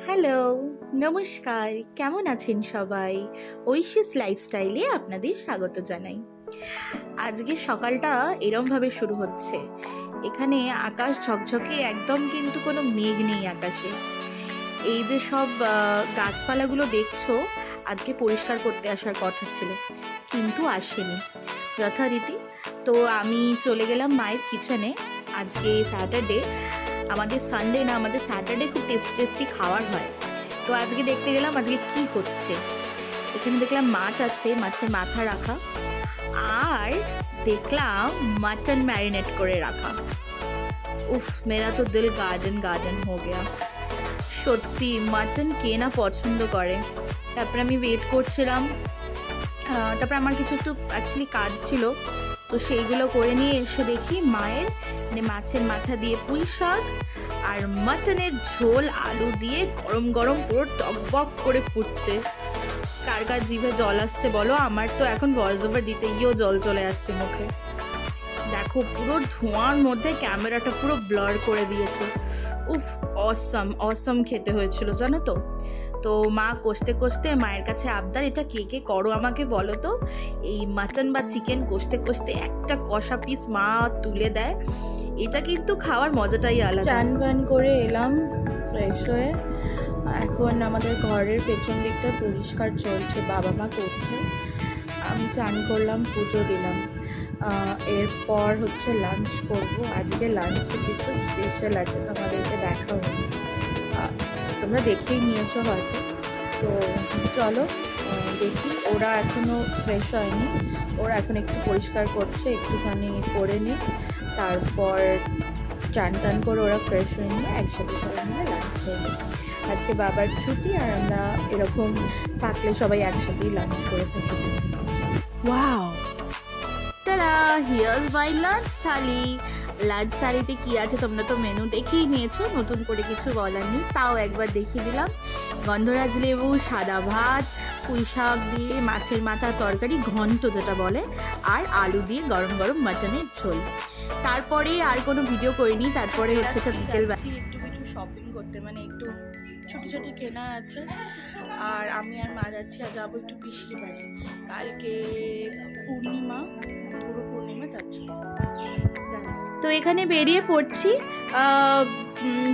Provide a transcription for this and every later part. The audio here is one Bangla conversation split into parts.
হ্যালো, নমস্কার। কেমন আছেন সবাই? ঐশিস লাইফস্টাইলে আপনাদের স্বাগত জানাই। আজকে সকালটা এরমভাবে শুরু হচ্ছে। এখানে আকাশ ঝকঝকে, একদম কিন্তু কোনো মেঘ নেই আকাশে। এই যে সব গাছপালাগুলো দেখছো, আজকে পরিষ্কার করতে আসার কথা ছিল, কিন্তু আসেনি যথারীতি। তো আমি চলে গেলাম মায়ের কিচেনে। আজকে স্যাটারডে, আমাদের সানডে না, আমাদের স্যাটারডে খুব টেস্টি খাবার হয়। তো আজকে দেখতে গেলাম আজকে কি হচ্ছে। এখানে দেখলাম মাছ আছে, মাছের মাথা রাখা, আর দেখলাম মাটন ম্যারিনেট করে রাখা। উফ, মেরা তো দিল গার্ডেন গার্ডেন হো গেয়া। সত্যি মাটন কে না পছন্দ করে। তারপরে আমি ওয়েট করছিলাম, তারপরে আমার কিছু একটু অ্যাকচুয়ালি কাজ ছিল, তো সেইগুলো করে নিয়ে এসে দেখি মায়ের মাছের মাথা দিয়ে পুঁই শাক আর মাটনের ঝোল আলু দিয়ে গরম গরম পুরো টকবক করে ফুটছে। কার কার জিভে জল আসছে বলো? আমার তো এখন ভয়েস ওভার দিতে গিয়েও জল চলে আসছে মুখে। দেখো, পুরো ধোঁয়ার মধ্যে ক্যামেরাটা পুরো ব্লার করে দিয়েছে। উফ, অসম অসম খেতে হয়েছিল জানো তো। তো মা কষতে কষতে, মায়ের কাছে আবদার, এটা কে কে করো আমাকে বলো তো। এই মাটন বা চিকেন কষতে কষতে একটা কষা পিস মা তুলে দেয়। এটা কিন্তু খাওয়ার মজাটাই আলাদা। চান বান করে এলাম ফ্রেশ হয়ে। এখন আমাদের ঘরের পেছন দিকটা পরিষ্কার চলছে, বাবা মা করছে। আমি চান করলাম, পুজো দিলাম। এরপর হচ্ছে লাঞ্চ করব। আজকে লাঞ্চে কিছু স্পেশাল আছে, তোমাদেরকে দেখাবো। তোমরা দেখেই নিয়েছো হয়তো। তো চলো দেখি। ওরা এখনও ফ্রেশ হয়নি, ওরা এখন একটু পরিষ্কার করছে, একটুখানি করে নিই, তারপর চান টান করে ওরা ফ্রেশ হয়ে নিয়ে একসাথে সবাই মিলে লাঞ্চ করবো। আজকে বাবার ছুটি, আর আমরা এরকম থাকলে সবাই একসাথেই লাঞ্চ করে থাকি। ওয়াও, তারা here's my lunch thali. Lunch থালিতে কি আছে তোমরা তো মেনু দেখেই নিয়েছো, নতুন করে কিছু বলার নেই, তাও একবার দেখিয়ে দিলাম। গন্ধরাজ লেবু, সাদা ভাত, পুঁই শাক দিয়ে মাছের মাথা তরকারি, ঘন্ট যেটা বলে, আর আলু দিয়ে গরম গরম মাটনের ঝোল। তারপরে আর কোনো ভিডিও করিনি। তারপরে হচ্ছে একটা বিকেলবেলা একটু কিছু শপিং করতে, মানে একটু ছুটি ছুটি কেনা আছে। আর আমি আর মা যাচ্ছি, আর যাবো একটু পিসির বাড়ি। কালকে পূর্ণিমা, পুরো পূর্ণিমা যাচ্ছ। তো এখানে বেরিয়ে পড়ছি,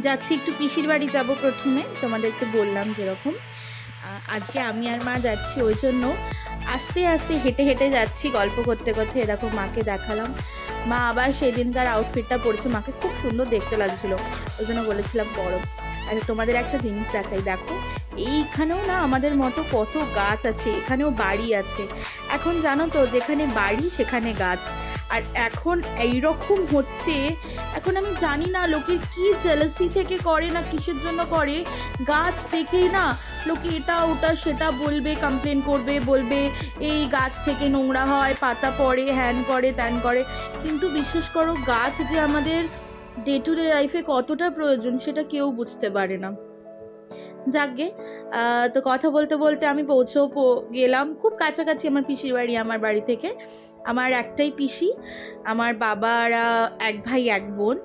যাচ্ছি একটু পিসির বাড়ি যাব। প্রথমে তোমাদেরকে বললাম যেরকম আজকে আমি আর মা যাচ্ছি, ওই জন্য আস্তে আস্তে হেঁটে হেঁটে যাচ্ছি, গল্প করতে করতে। এরকম মাকে দেখালাম। মা আবার সেদিনকার আউটফিটটা পরেছে, মাকে খুব সুন্দর দেখতে লাগছিল, ওই জন্য বলেছিলাম পরো। আর তোমাদের একটা জিনিস দেখাই, দেখো এইখানেও না আমাদের মতো কত গাছ আছে, এখানেও বাড়ি আছে। এখন জানো তো, যেখানে বাড়ি সেখানে গাছ। আর এখন এইরকম হচ্ছে, এখন আমি জানি না লোকে কি জেলাসি থেকে করে না কিসের জন্য করে, গাছ দেখেই না লোকে এটা ওটা সেটা বলবে, কমপ্লেন করবে, বলবে এই গাছ থেকে নোংরা হয়, পাতা পড়ে, হ্যান করে ত্যান করে। কিন্তু বিশ্বাস করো, গাছ যে আমাদের ডে টু ডে লাইফে কতটা প্রয়োজন সেটা কেউ বুঝতে পারে না। যাকগে, তো কথা বলতে বলতে আমি পৌঁছেও গেলাম। খুব কাছাকাছি আমার পিসির বাড়ি আমার বাড়ি থেকে। আমার একটাই পিসি, আমার বাবারা এক ভাই এক বোন।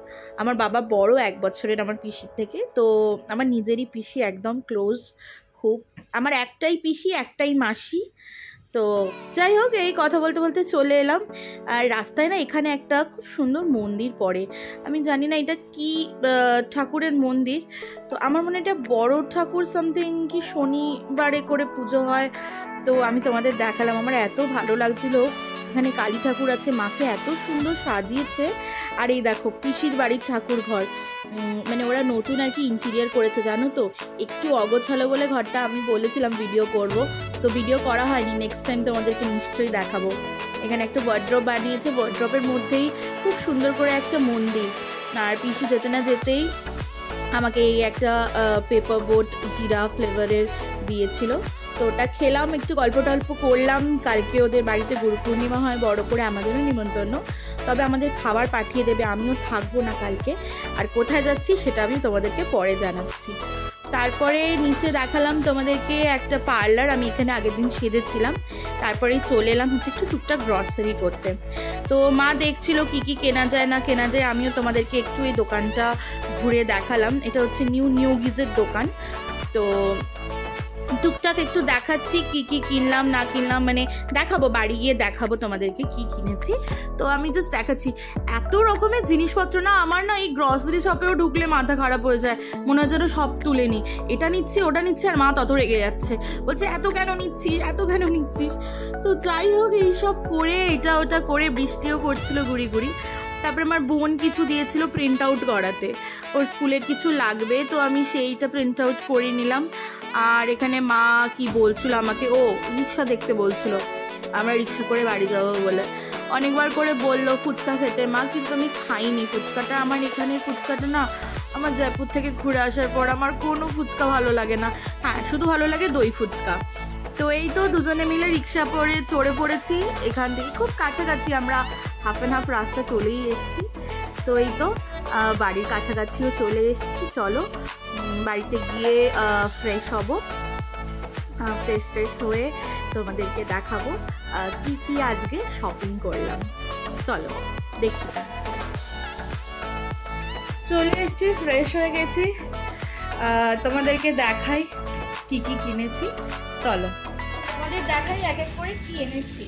আমার বাবা বড় 1 বছরের আমার পিসির থেকে। তো আমার নিজেরই পিসি, একদম ক্লোজ খুব। আমার একটাই পিসি, একটাই মাসি। তো যাই হোক, এই কথা বলতে বলতে চলে এলাম। আর রাস্তায় না এখানে একটা খুব সুন্দর মন্দির পড়ে, আমি জানি না এটা কি ঠাকুরের মন্দির। তো আমার মনে এটা বড় ঠাকুর সামথিং, কি শনিবারে করে পুজো হয়। তো আমি তোমাদের দেখালাম, আমার এত ভালো লাগছিল। এখানে কালী ঠাকুর আছে, মাকে এত সুন্দর সাজিয়েছে। আর এই দেখো পিসির বাড়ির ঠাকুর ঘর, মানে ওরা নতুন আর কি ইন্টেরিয়ার করেছে জানো তো। একটু অগোছালো বলে ঘরটা, আমি বলেছিলাম ভিডিও করব, তো ভিডিও করা হয়নি। নেক্সট টাইম তোমাদেরকে নিশ্চয়ই দেখাবো। এখানে একটা ওয়ার্ড্রপ বানিয়েছে, ওয়ার্ড্রপের মধ্যেই খুব সুন্দর করে একটা মন্দির। আর পিসি যেতে না যেতেই আমাকে এই একটা পেপার বোট জিরা ফ্লেভারের দিয়েছিল, তো ওটা খেলাম, একটু গল্প টল্প করলাম। কালকে ওদের বাড়িতে গুরু পূর্ণিমা হয় বড় করে, আমাদেরও নিমন্ত্রণ, তবে আমাদের খাবার পাঠিয়ে দেবে, আমিও থাকবো না কালকে। আর কোথায় যাচ্ছি সেটা আমি তোমাদেরকে পরে জানাচ্ছি। তারপরে নিচে দেখালাম তোমাদেরকে একটা পার্লার, আমি এখানে আগের দিন সেজেছিলাম। তারপরেই চলে এলাম হচ্ছে একটু টুকটাক গ্রসারি করতে। তো মা দেখছিল কি কি কেনা যায় না কেনা যায়, আমিও তোমাদেরকে একটু এই দোকানটা ঘুরে দেখালাম। এটা হচ্ছে নিউ গিজের দোকান। তো টুকটাক একটু দেখাচ্ছি কি কি কিনলাম না কিনলাম, মানে দেখাবো, বাড়ি গিয়ে দেখাবো তোমাদেরকে কি কিনেছি। তো আমি জাস্ট দেখাচ্ছি, এত রকমের জিনিসপত্র না, আমার না এই গ্রসারি শপেও ঢুকলে মাথা খারাপ হয়ে যায়, মনে হয় যেন সব তুলে নিই, এটা নিচ্ছি ওটা নিচ্ছি, আর মা তত রেগে যাচ্ছে, বলছে এত কেন নিচ্ছিস এত কেন নিচ্ছিস। তো যাই হোক, এইসব করে এটা ওটা করে, বৃষ্টিও করছিল গুড়ি গুড়ি। তারপরে আমার বোন কিছু দিয়েছিল প্রিন্ট আউট করাতে, ওর স্কুলের কিছু লাগবে, তো আমি সেইটা প্রিন্ট আউট করে নিলাম। আর এখানে মা কি বলছিল আমাকে, ও রিক্সা দেখতে বলছিল, আমরা রিক্সা করে বাড়ি যাবো বলে অনেকবার করে বললো ফুচকা খেতে মা, কিন্তু আমি খাইনি ফুচকাটা। আমার এখানে ফুচকাটা না, আমার জয়পুর থেকে ঘুরে আসার পর আমার কোনো ফুচকা ভালো লাগে না, হ্যাঁ শুধু ভালো লাগে দই ফুচকা। তো এই তো দুজনে মিলে রিক্সা করে চড়ে পড়েছি, এখান থেকে খুব কাছাকাছি, আমরা হাফ অ্যান্ড হাফ রাস্তা চলেই এসেছি। তো এই তো বাড়ির কাছাকাছিও চলে এসেছি, চলো বাড়িতে গিয়ে ফ্রেশ হব, ফ্রেশ হয়ে তোমাদেরকে দেখাবো কি কি আজকে শপিং করলাম। চলো দেখি। চলে এসেছি, ফ্রেশ হয়ে গেছি, তোমাদেরকে দেখাই কি কি কিনেছি। চলো তোমাদের দেখাই এক এক করে কি এনেছি।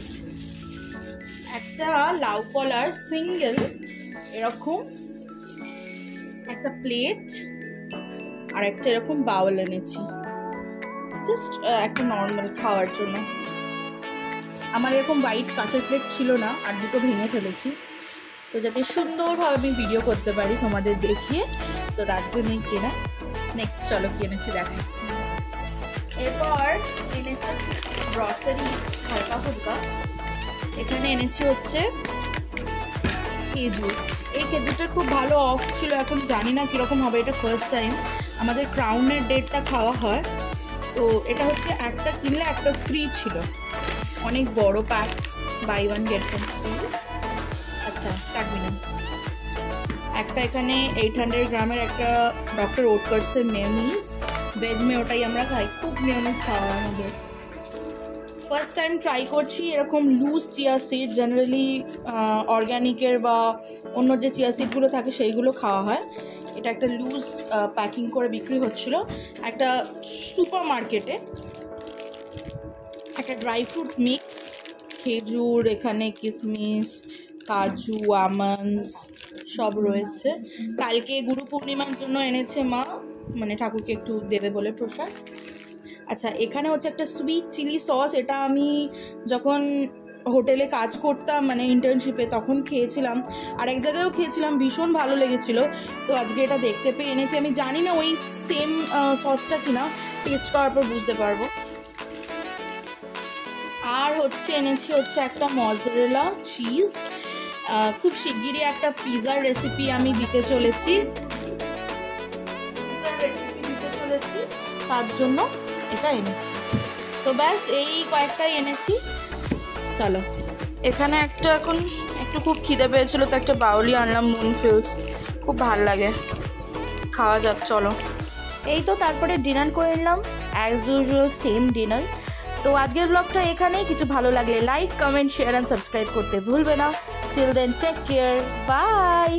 একটা লাউ কলার সিঙ্গেল এরকম একটা প্লেট, আর একটা এরকম বাউল এনেছি, জাস্ট একটা নর্মাল খাওয়ার জন্য। আমার এরকম হোয়াইট কাঁচের প্লেট ছিল না, আর দুটো ভেঙে ফেলেছি, তো যাতে সুন্দরভাবে আমি ভিডিও করতে পারি তোমাদের দেখিয়ে, তো তার জন্যই কেনা। নেক্সট চলো কি এনেছি দেখাই। এরপর এনেছি গ্রসারি হালকা ফুলকা, এখানে এনেছি হচ্ছে খেজুর। এই খেজুরটা খুব ভালো অফ ছিল, এখন জানি না কীরকম হবে, এটা ফার্স্ট টাইম আমাদের ক্রাউনের ডেটটা খাওয়া হয়। তো এটা হচ্ছে একটা কিনলে একটা ফ্রি ছিল, অনেক বড় pack, buy one get one free. আচ্ছা কাটবি না। একটা এখানে 800 গ্রামের একটা ডক্টর ওটকার্সের মেয়োনিজ, ভেজ ওটাই আমরা খাই, খুব মেয়োনিজ খাওয়া হয় আমাদের। ফার্স্ট টাইম ট্রাই করছি এরকম লুজ চিয়া সিড, জেনারেলি অর্গ্যানিকের বা অন্য যে চিয়া সিডগুলো থাকে সেইগুলো খাওয়া হয়, এটা একটা লুজ প্যাকিং করে বিক্রি হচ্ছিল একটা সুপার মার্কেটে। একটা ড্রাই ফ্রুট মিক্স, খেজুর, এখানে কিশমিশ, কাজু, আমন্ডস সব রয়েছে। কালকে গুরু পূর্ণিমার জন্য এনেছে মা, মানে ঠাকুরকে একটু দেবে বলে প্রসাদ। আচ্ছা এখানে হচ্ছে একটা সুইট চিলি সস, এটা আমি যখন হোটেলে কাজ করতাম মানে ইন্টার্নশিপে তখন খেয়েছিলাম, আর এক জায়গায়ও খেয়েছিলাম, ভীষণ ভালো লেগেছিলো। তো আজকে এটা দেখতে পেয়ে এনেছি, আমি জানি না ওই সেম সসটা কিনা, টেস্ট করার পর বুঝতে পারবো। আর হচ্ছে এনেছি হচ্ছে একটা মজারেলা চিজ, খুব শিগগিরই একটা পিৎজার রেসিপি আমি দিতে চলেছি, তার জন্য এটা এনেছি। তো ব্যাস এই কয়েকটাই এনেছি। চলো এখানে একটা এখন একটু খুব খিদে পেয়েছিল, তো একটা বাউলি আনলাম, মুনফিলস, খুব ভাল লাগে, খাওয়া যাক চলো। এই তো তারপরে ডিনার করে নিলাম, অ্যাজ ইউজুয়াল সেম ডিনার। তো আজকের ব্লগটা এখানেই, কিছু ভালো লাগলে like, comment, share and subscribe করতে ভুলবে না। Till then take care, by.